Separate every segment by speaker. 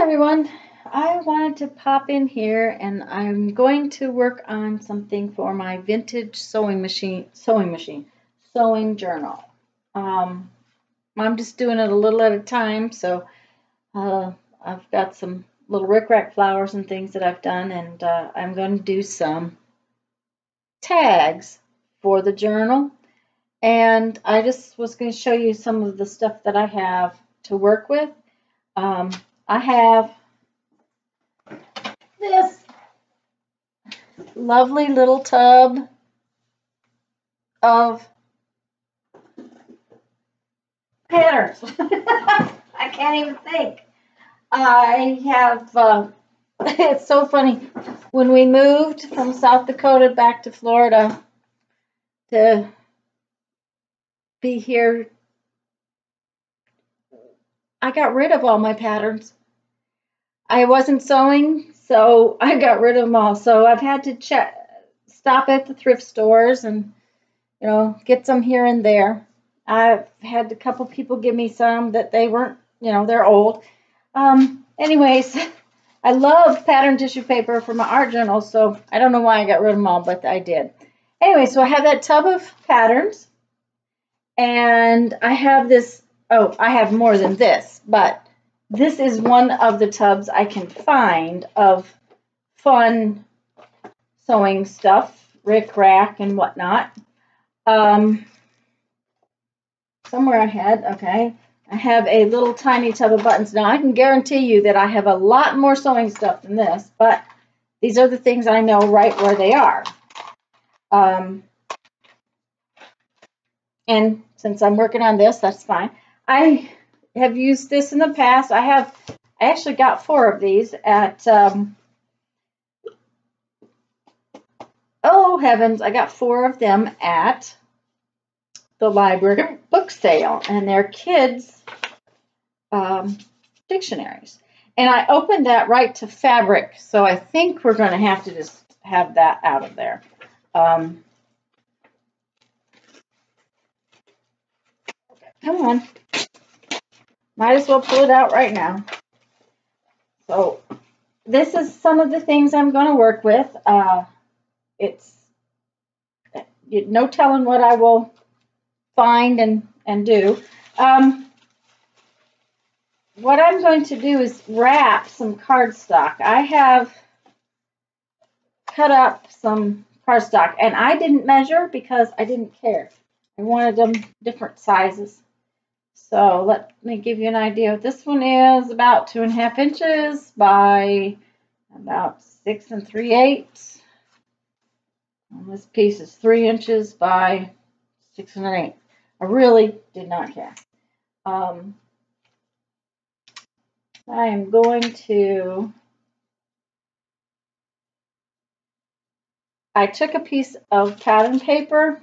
Speaker 1: Everyone, I wanted to pop in here and I'm going to work on something for my vintage sewing journal. Um, I'm just doing it a little at a time, so I've got some little rickrack flowers and things that I've done, and I'm going to do some tags for the journal. And I just was going to show you some of the stuff that I have to work with. I have this lovely little tub of patterns. I can't even think. I have, it's so funny. When we moved from South Dakota back to Florida to be here, I got rid of all my patterns. I wasn't sewing, so I got rid of them all. So I've had to stop at the thrift stores and, get some here and there. I've had a couple people give me some that they weren't, they're old. Anyways, I love pattern tissue paper for my art journal, so I don't know why I got rid of them all, but I did. Anyway, so I have that tub of patterns, and I have this, I have more than this, but this is one of the tubs I can find of fun sewing stuff, rickrack and whatnot. Somewhere I have a little tiny tub of buttons. Now I can guarantee you that I have a lot more sewing stuff than this, but these are the things I know right where they are. And since I'm working on this, that's fine. I have used this in the past. I actually got 4 of these at, oh heavens, I got 4 of them at the library book sale, and they're kids' dictionaries. And I opened that right to fabric, so I think we're going to have to just have that out of there. Come on. Might as well pull it out right now. So this is some of the things I'm going to work with. It's no telling what I will find and do. What I'm going to do is wrap some cardstock. I have cut up some cardstock, and I didn't measure because I didn't care. I wanted them different sizes. So let me give you an idea. This one is about 2.5 inches by about 6 3/8. And this piece is 3 inches by 6 1/8. I really did not care. I am going to, I took a piece of pattern paper,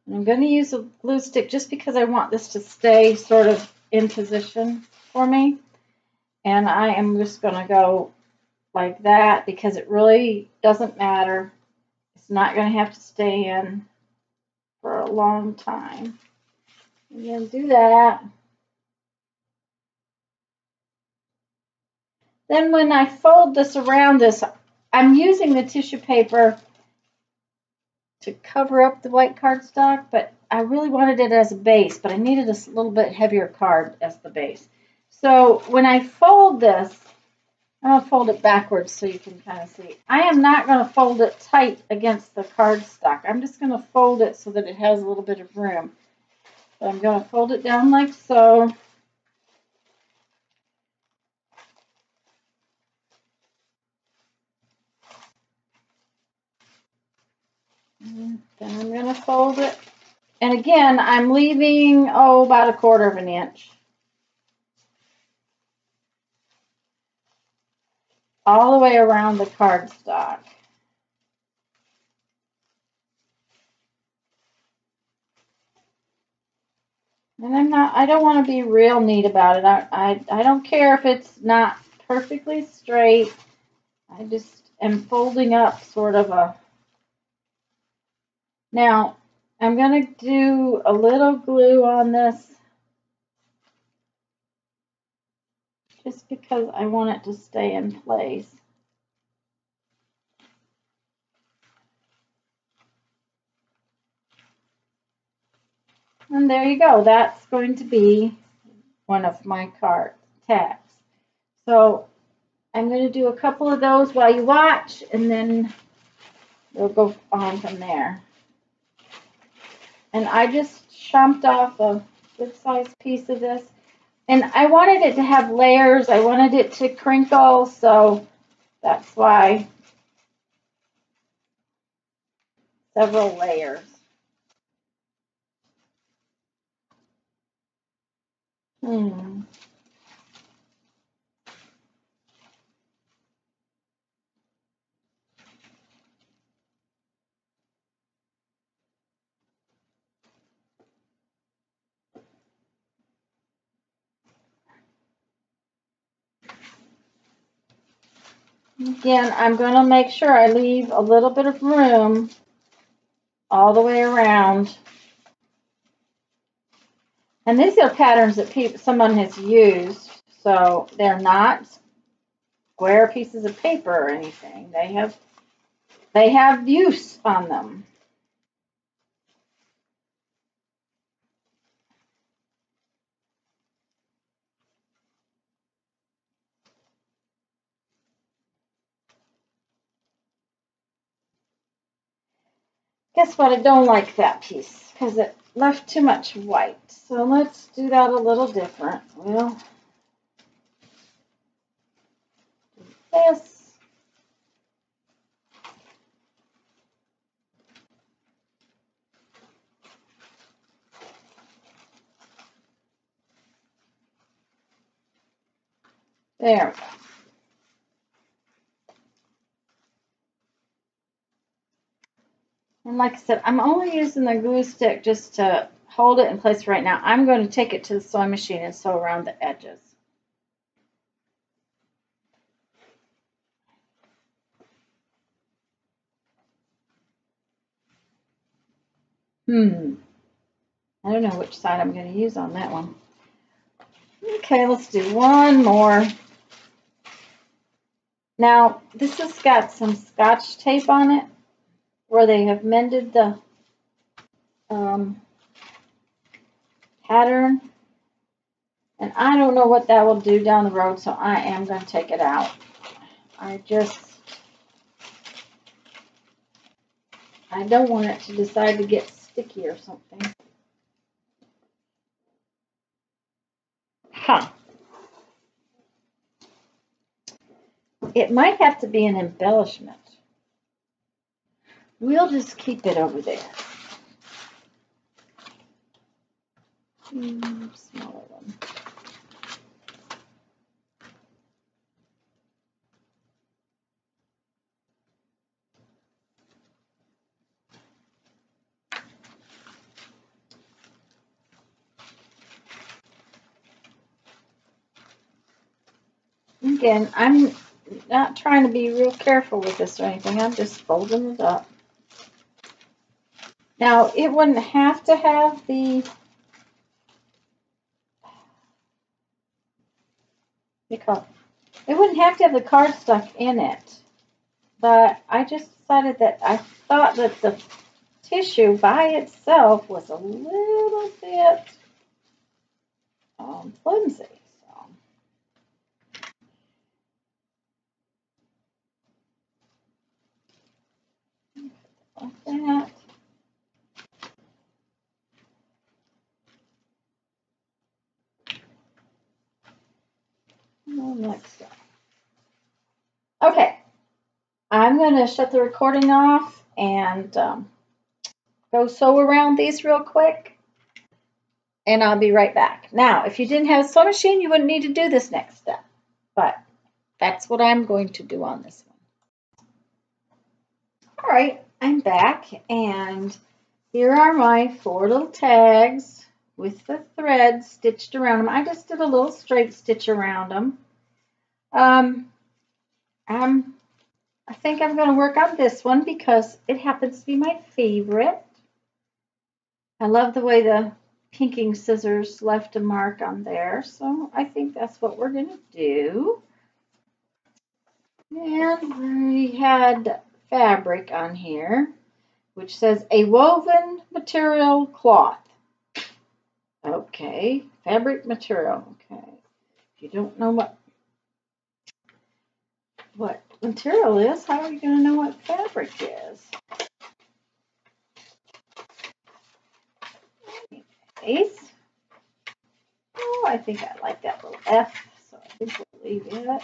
Speaker 1: and I'm going to use a glue stick just because I want this to stay sort of in position for me. And I am just going to go like that because it really doesn't matter. It's not going to have to stay in for a long time. And then do that. Then when I fold this around this, I'm using the tissue paper to cover up the white cardstock, but I really wanted it as a base, but I needed a little bit heavier card as the base. So when I fold this, I'm going to fold it backwards so you can kind of see. I am not going to fold it tight against the cardstock. I'm just going to fold it so that it has a little bit of room. So I'm going to fold it down like so. And then I'm going to fold it. And again, I'm leaving, about 1/4 inch. All the way around the cardstock. And I don't want to be real neat about it. I don't care if it's not perfectly straight. I just am folding up sort of a. Now, I'm going to do a little glue on this just because I want it to stay in place. And there you go. That's going to be one of my card tags. So I'm going to do a couple of those while you watch, and then we'll go on from there. And I just chomped off a good sized piece of this. And I wanted it to have layers. I wanted it to crinkle, so that's why several layers. Again, I'm going to make sure I leave a little bit of room all the way around. And these are patterns that someone has used, so they're not square pieces of paper or anything. They have use on them. Guess what? I don't like that piece because it left too much white. So let's do that a little different. We'll do this. There we go. And like I said, I'm only using the glue stick just to hold it in place right now. I'm going to take it to the sewing machine and sew around the edges. I don't know which side I'm going to use on that one. Okay, let's do one more. Now, this has got some Scotch tape on it where they have mended the pattern. And I don't know what that will do down the road, so I am going to take it out. I don't want it to decide to get sticky or something. Huh. It might have to be an embellishment. We'll just keep it over there. Smaller one. Again, I'm not trying to be real careful with this or anything. I'm just folding it up. Now, it wouldn't have to have the it wouldn't have to have the card stuck in it, but I just decided that I thought that the tissue by itself was a little bit flimsy. So like that. Next up. Okay, I'm going to shut the recording off and go sew around these real quick, and I'll be right back. Now, if you didn't have a sewing machine, you wouldn't need to do this next step, but that's what I'm going to do on this one. All right, I'm back, and here are my 4 little tags with the thread stitched around them. I just did a little straight stitch around them. I think I'm going to work on this one because it happens to be my favorite. I love the way the pinking scissors left a mark on there, so I think that's what we're going to do. And we had fabric on here, which says a woven material cloth. Okay, fabric material. Okay, if you don't know what material is, how are you going to know what fabric is? Ace. Oh, I think I like that little F, so I think we'll leave it.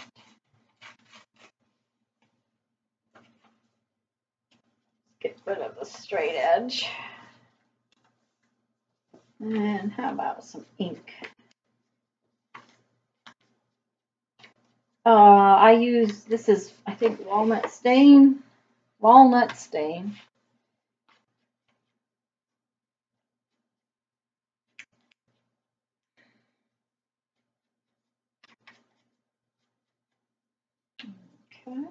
Speaker 1: Get rid of the straight edge. And how about some ink? I use, this is, I think, walnut stain. Walnut stain. Okay.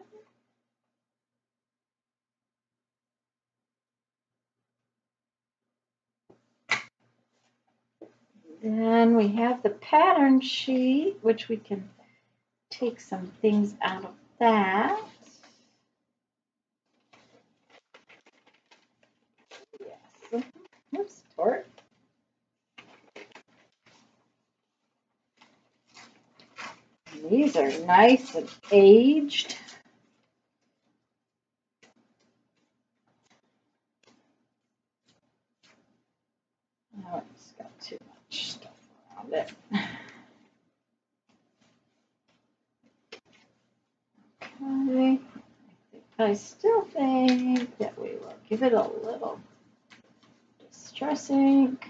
Speaker 1: Then we have the pattern sheet, which we can take some things out of that. Yes. Oops, tort. These are nice and aged. Oh, it's got too much stuff around it. Okay. I still think that we will give it a little distress ink.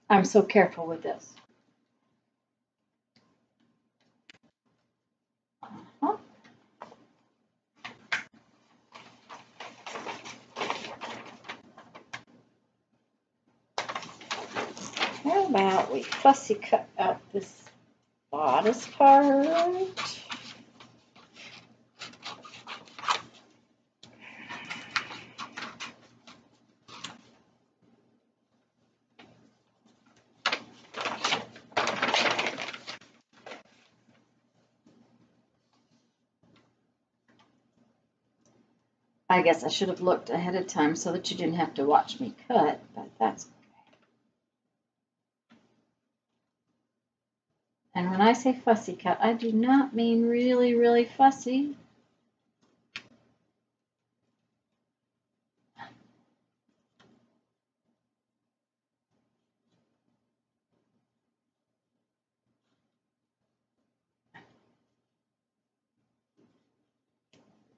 Speaker 1: I'm so careful with this. How about we fussy cut out this bodice part? I guess I should have looked ahead of time so that you didn't have to watch me cut, but that's okay. And when I say fussy cut, I do not mean really, really fussy.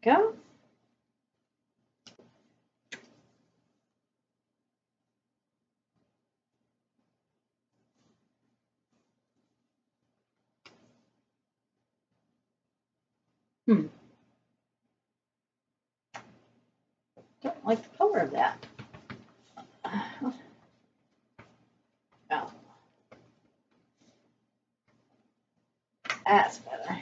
Speaker 1: Go. Don't like the color of that. Oh. That's better.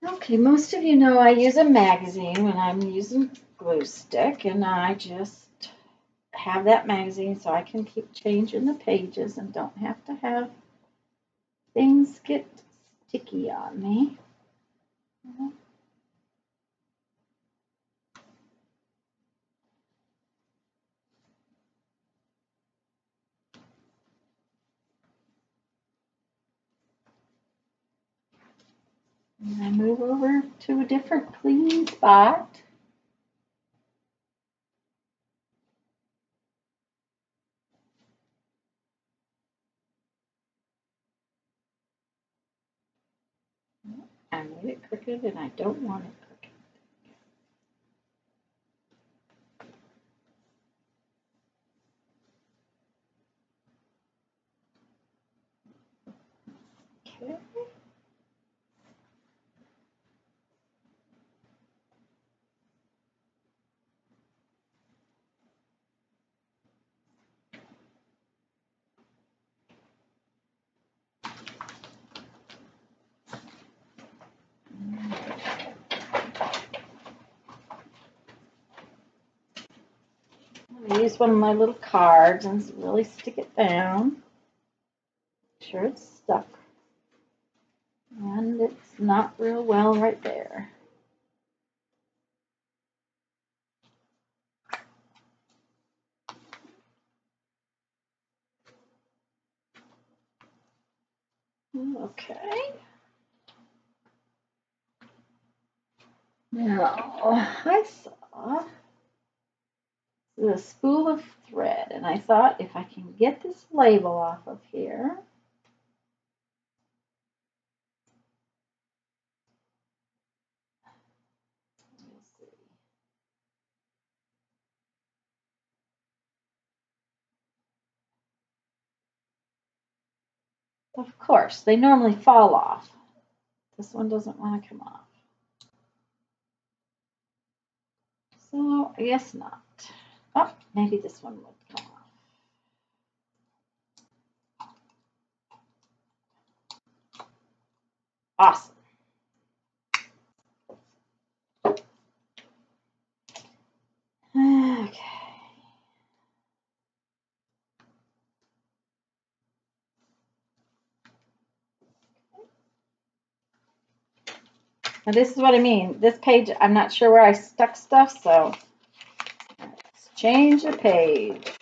Speaker 1: Okay, most of you know I use a magazine when I'm using glue stick, and I just have that magazine so I can keep changing the pages and don't have to have things get sticky on me. And I move over to a different clean spot. I made it crooked and I don't want it crooked. Okay. use one of my little cards and really stick it down. Make sure it's stuck. And it's not real well right there. Okay. Now, I saw the spool of thread, and I thought if I can get this label off of here, we'll see. Of course, they normally fall off. This one doesn't want to come off. So I guess not. Oh, maybe this one would come off. Awesome. Okay. Now this is what I mean. This page, I'm not sure where I stuck stuff, so let's change the page.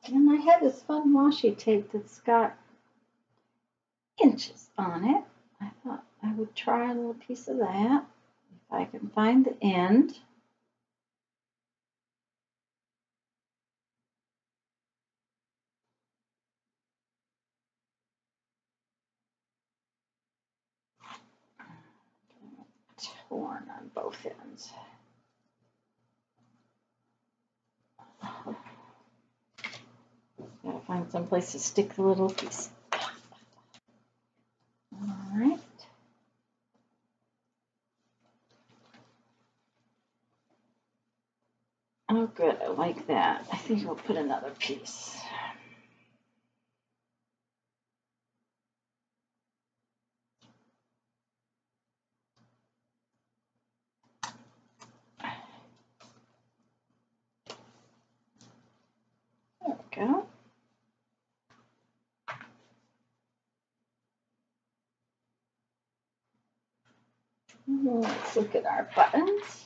Speaker 1: And I have this fun washi tape that's got inches on it. I thought I would try a little piece of that if I can find the end. Torn on both ends. Gotta find some place to stick the little piece. All right. Oh, good. I like that. I think we'll put another piece. There we go. Let's look at our buttons.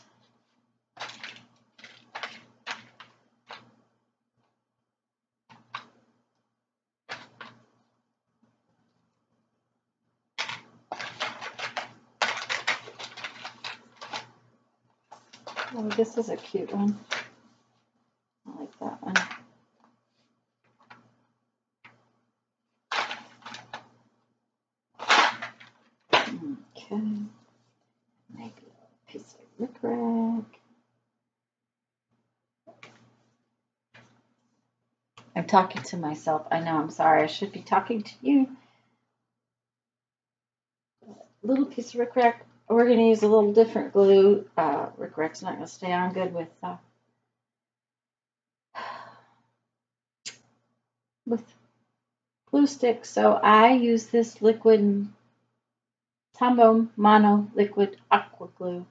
Speaker 1: Oh, this is a cute one. I like that one. Okay. Make a piece of rickrack. I'm talking to myself. I know, I'm sorry. I should be talking to you. Little piece of rickrack. We're going to use a little different glue. Rickrack's not going to stay on good with glue sticks. So I use this liquid Tombow Mono Liquid Aqua Glue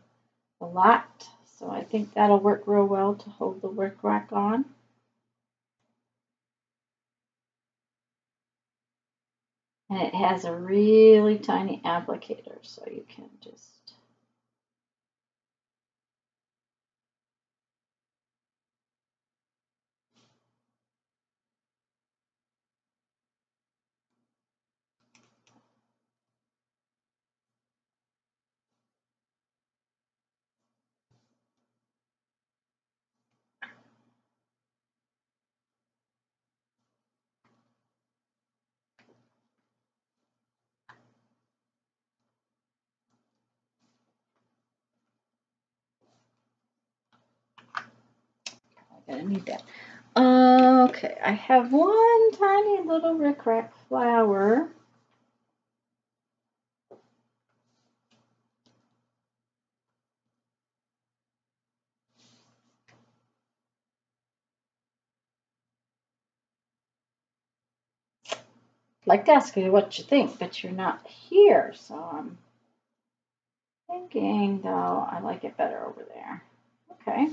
Speaker 1: a lot. So I think that'll work real well to hold the rickrack on. And it has a really tiny applicator, so you can just gonna need that. Okay, I have one tiny little rickrack flower. I'd like to ask you what you think, but you're not here, so I'm thinking, though, I like it better over there. Okay.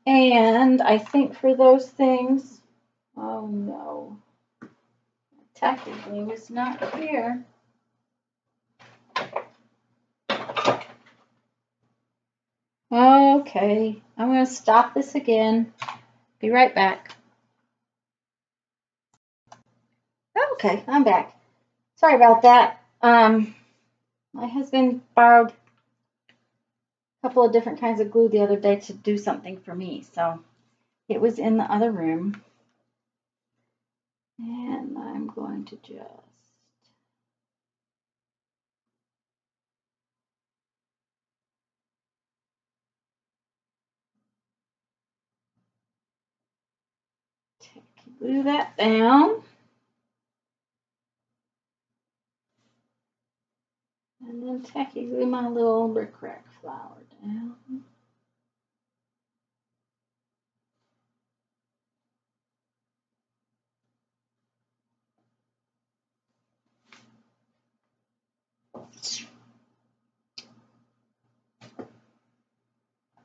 Speaker 1: And I think for those things, oh no, tacky glue is not here. Okay, I'm going to stop this again. Be right back. Okay, I'm back. Sorry about that. My husband borrowed a couple of different kinds of glue the other day to do something for me, so it was in the other room. And I'm going to just glue that down. And then tacky glue my little rickrack flower down.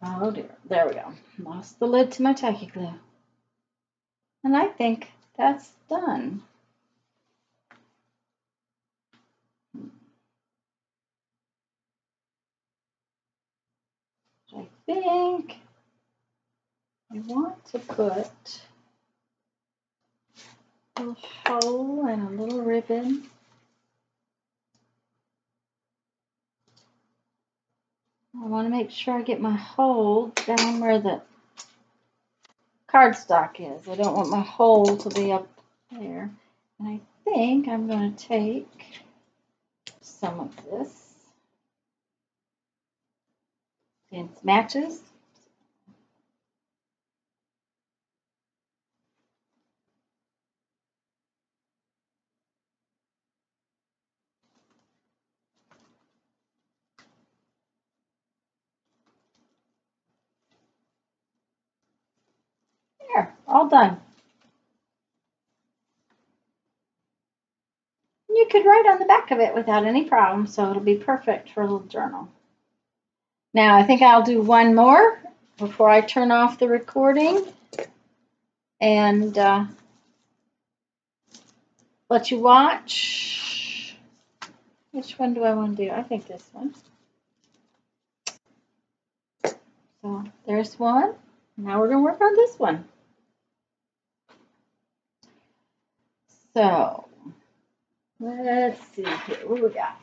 Speaker 1: Oh dear, there we go. Lost the lid to my tacky glue. And I think that's done. I think I want to put a little hole and a little ribbon. I want to make sure I get my hole down where the cardstock is. I don't want my hole to be up there. And I think I'm going to take some of this. It matches. There, all done. You could write on the back of it without any problem, so it'll be perfect for a little journal. Now, I think I'll do one more before I turn off the recording and let you watch. Which one do I want to do? I think this one. So there's one. Now we're going to work on this one. So let's see here. What do we got?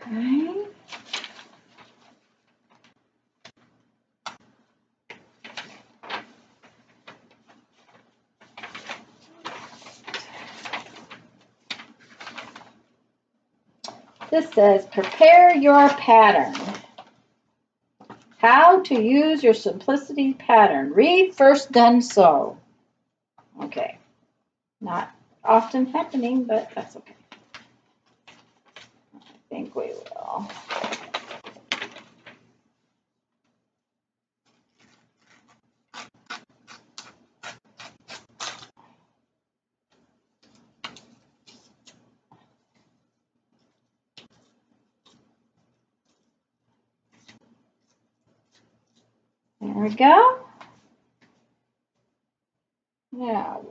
Speaker 1: Okay. This says, prepare your pattern. How to use your simplicity pattern. Read First Done Sew. Okay. Not often happening, but that's okay. I think we will. There we go. Now,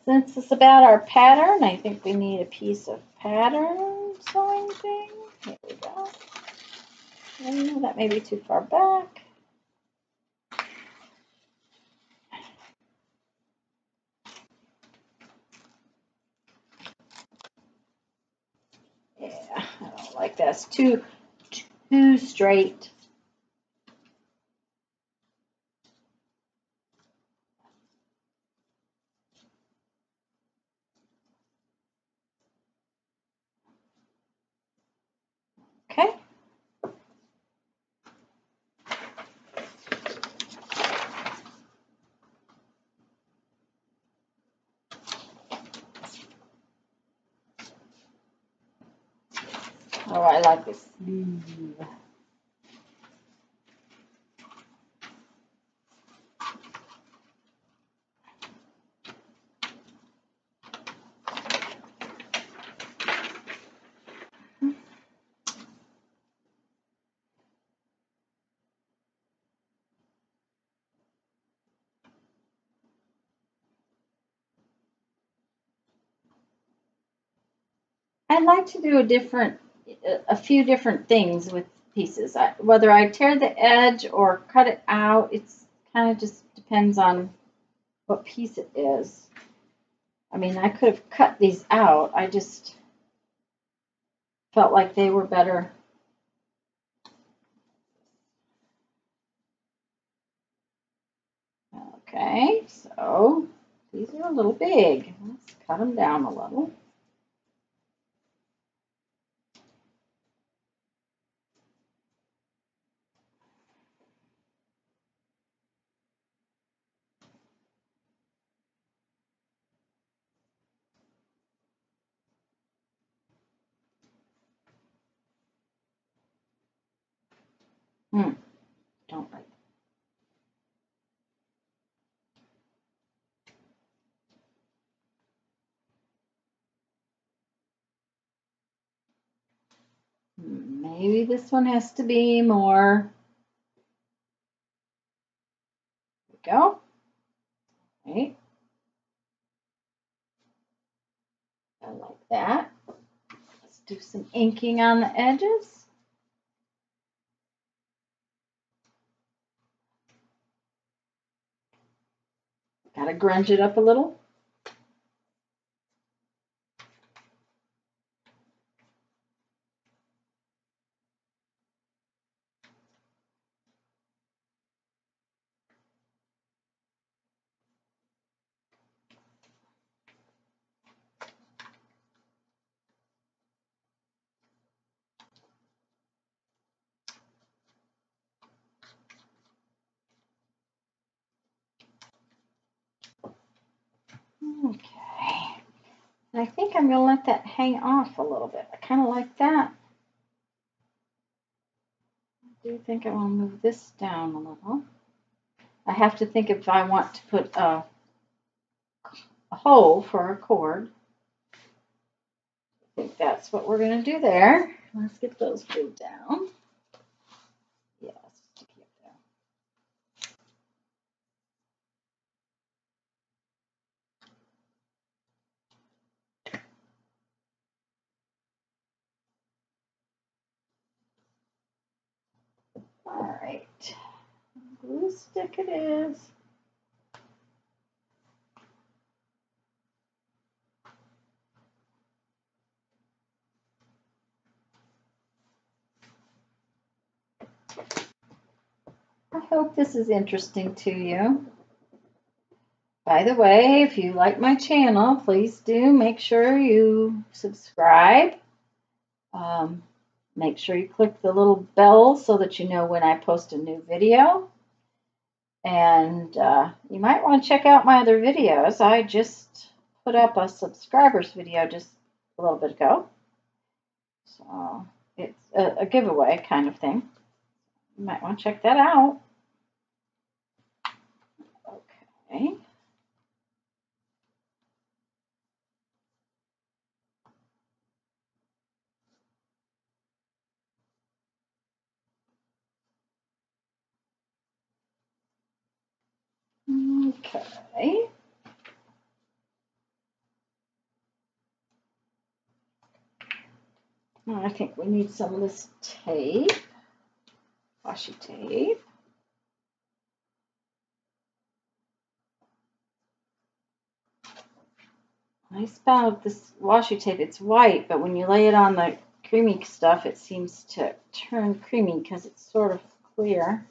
Speaker 1: since it's about our pattern, I think we need a piece of pattern sewing thing. Here we go. Oh, that may be too far back. Yeah, I don't like that. It's too straight. Okay. Oh, I like this sleeve. I like to do a few different things with pieces. Whether I tear the edge or cut it out, it's kind of just depends on what piece it is. I mean, I could have cut these out. I just felt like they were better. Okay, so these are a little big. Let's cut them down a little. Don't like Maybe this one has to be more. There we go. Right. I like that. Let's do some inking on the edges. Gotta grunge it up a little. Okay. And I think I'm going to let that hang off a little bit. I kind of like that. I do think I want to move this down a little. I have to think if I want to put a hole for a cord. I think that's what we're going to do there. Let's get those glued down. Yes, sticky up there. All right. Glue stick it is. I hope this is interesting to you. By the way, if you like my channel, please do make sure you subscribe. Make sure you click the little bell so that you know when I post a new video. And you might want to check out my other videos. I just put up a subscribers video just a little bit ago. So it's a giveaway kind of thing. You might want to check that out. Okay. Okay. I think we need some of this tape, washi tape. Nice about this washi tape. It's white, but when you lay it on the creamy stuff, it seems to turn creamy because it's sort of clear.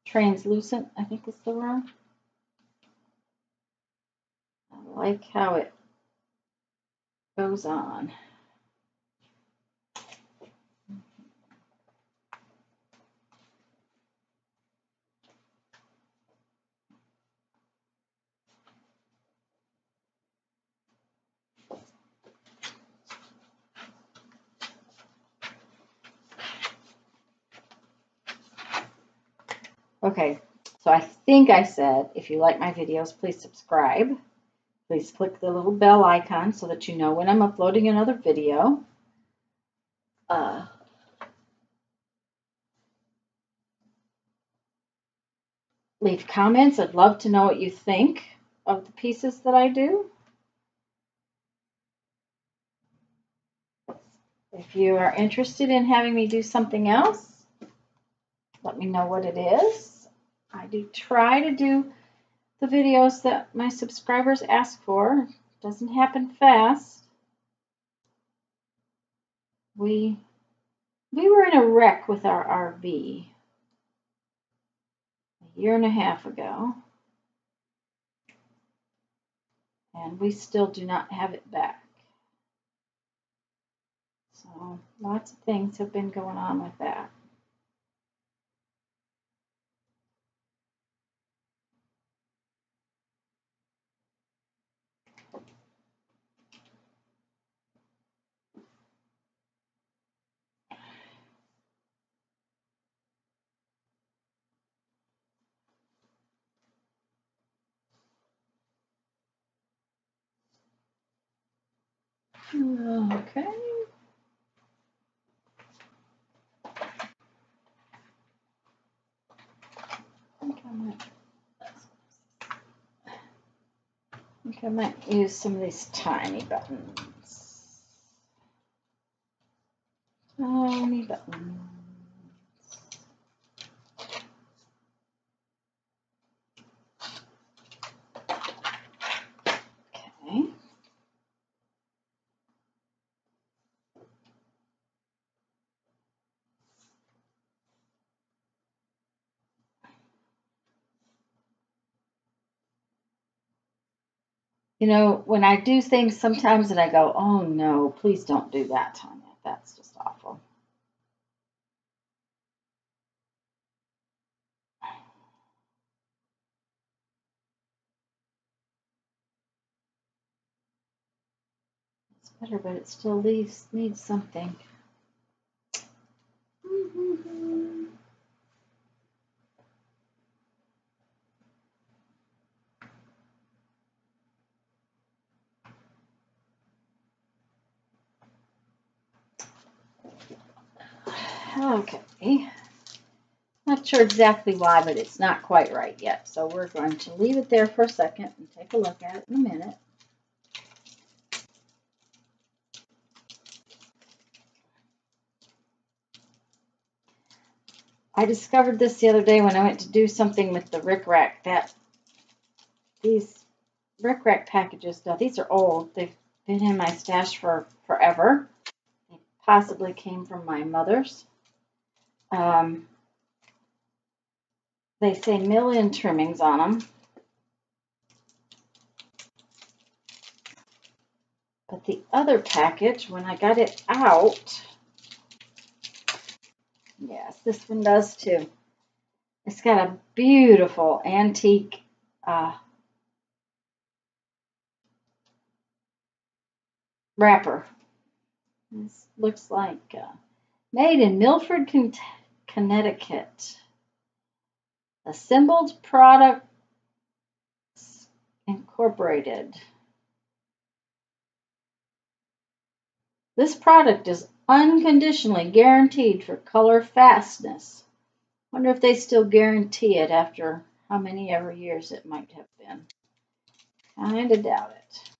Speaker 1: Translucent, I think is the word. I like how it goes on. Okay, so I think I said, if you like my videos, please subscribe. Please click the little bell icon so that you know when I'm uploading another video. Leave comments. I'd love to know what you think of the pieces that I do. If you are interested in having me do something else, let me know what it is. I do try to do the videos that my subscribers ask for. It doesn't happen fast. We were in a wreck with our RV a year and a half ago, and we still do not have it back. So lots of things have been going on with that. Okay. I think I might use some of these tiny buttons. Tiny buttons. Okay. You know, when I do things sometimes and I go, oh no, please don't do that, Tanya. That's just awful. It's better, but it still needs something. Okay. Not sure exactly why, but it's not quite right yet. So we're going to leave it there for a second and take a look at it in a minute. I discovered this the other day when I went to do something with the Rick Rack, that these Rick Rack packages, now these are old. They've been in my stash for forever. They possibly came from my mother's. They say million trimmings on them. But the other package, when I got it out, yes, this one does too. It's got a beautiful antique wrapper. This looks like made in Milford, Connecticut. Assembled Products Incorporated. This product is unconditionally guaranteed for color fastness. Wonder if they still guarantee it after how many ever years it might have been. Kinda doubt it.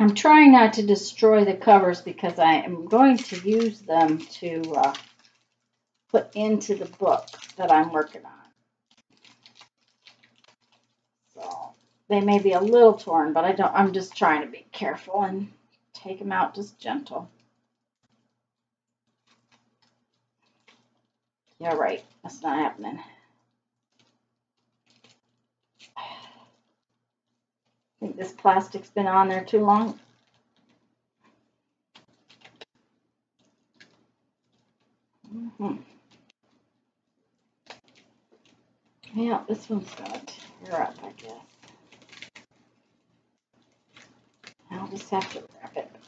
Speaker 1: I'm trying not to destroy the covers because I am going to use them to put into the book that I'm working on. So they may be a little torn, but I'm just trying to be careful and take them out just gentle. Yeah, right. That's not happening. I think this plastic's been on there too long. Yeah, this one's gonna tear up, I guess. I'll just have to wrap it back.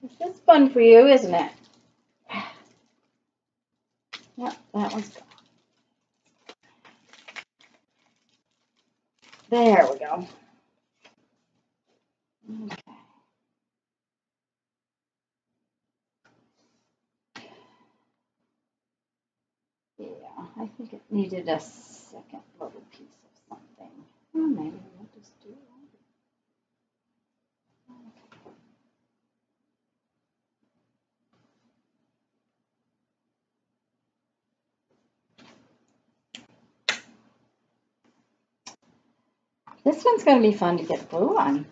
Speaker 1: This is fun for you, isn't it? Yep, that one's gone. There we go. Okay. Yeah, I think it needed a second little piece of something. Well, maybe we'll just do it. This one's going to be fun to get glue on.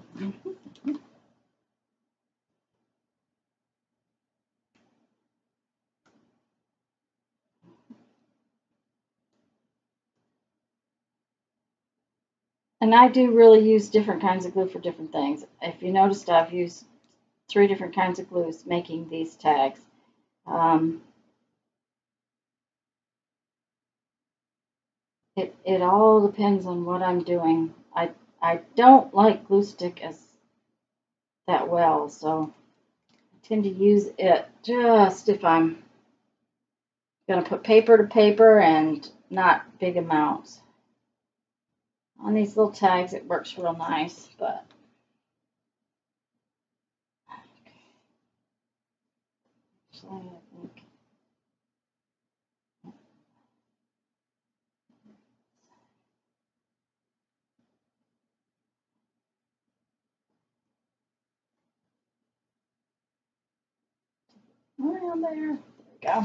Speaker 1: And I do really use different kinds of glue for different things. If you noticed, I've used 3 different kinds of glues making these tags. It all depends on what I'm doing. I don't like glue stick as that well, so I tend to use it just if I'm going to put paper to paper and not big amounts. On these little tags, it works real nice, but actually, I think around there. There we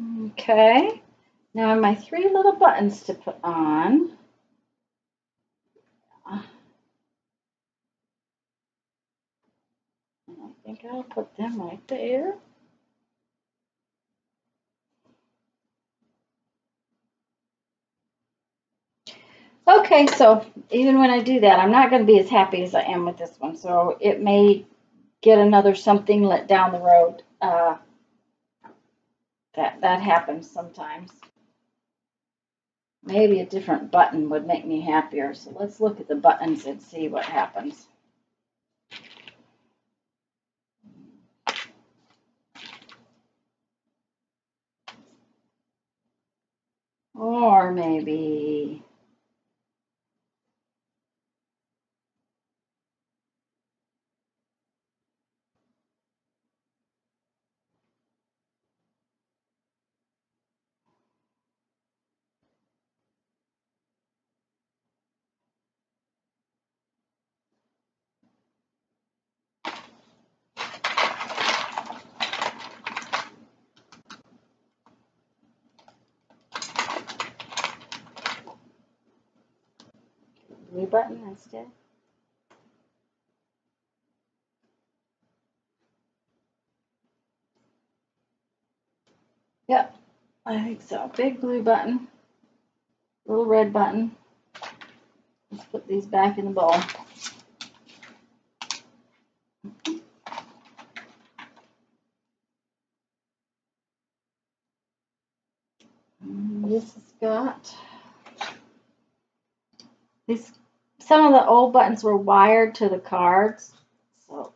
Speaker 1: go. Okay. Now my 3 little buttons to put on. I think I'll put them right there. Okay, so even when I do that, I'm not going to be as happy as I am with this one. So it may get another something let down the road. That happens sometimes. Maybe a different button would make me happier. So let's look at the buttons and see what happens. Or maybe blue button instead. Yep, I think so. Big blue button, little red button. Let's put these back in the bowl. This has got these. Some of the old buttons were wired to the cards, so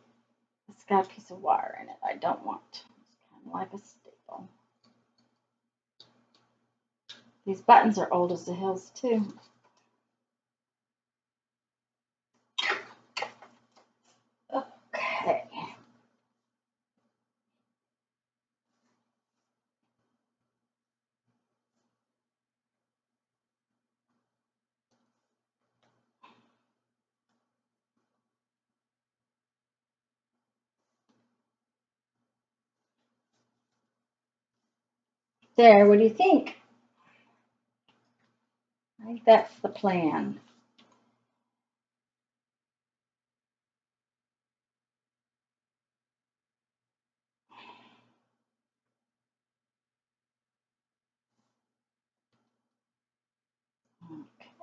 Speaker 1: it's got a piece of wire in it I don't want. It's kind of like a staple. These buttons are old as the hills too. Okay. There, what do you think? I think that's the plan.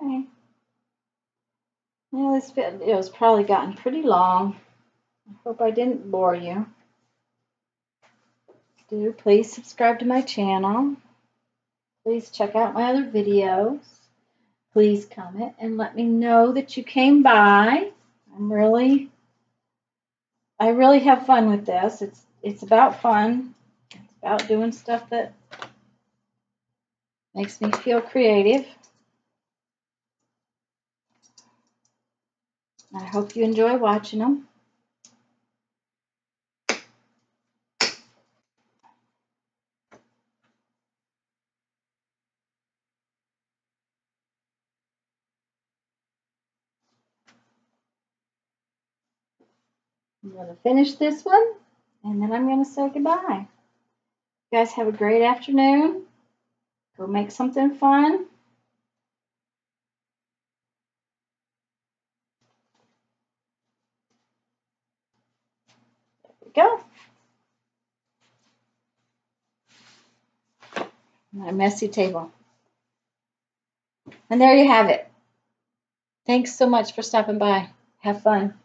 Speaker 1: Okay. Well, this video has probably gotten pretty long. I hope I didn't bore you. Do please subscribe to my channel. Please check out my other videos. Please comment and let me know that you came by. I'm really I really have fun with this. It's about fun. It's about doing stuff that makes me feel creative. I hope you enjoy watching them. I'm going to finish this one, and then I'm going to say goodbye. You guys have a great afternoon. Go make something fun. There we go. My messy table. And there you have it. Thanks so much for stopping by. Have fun.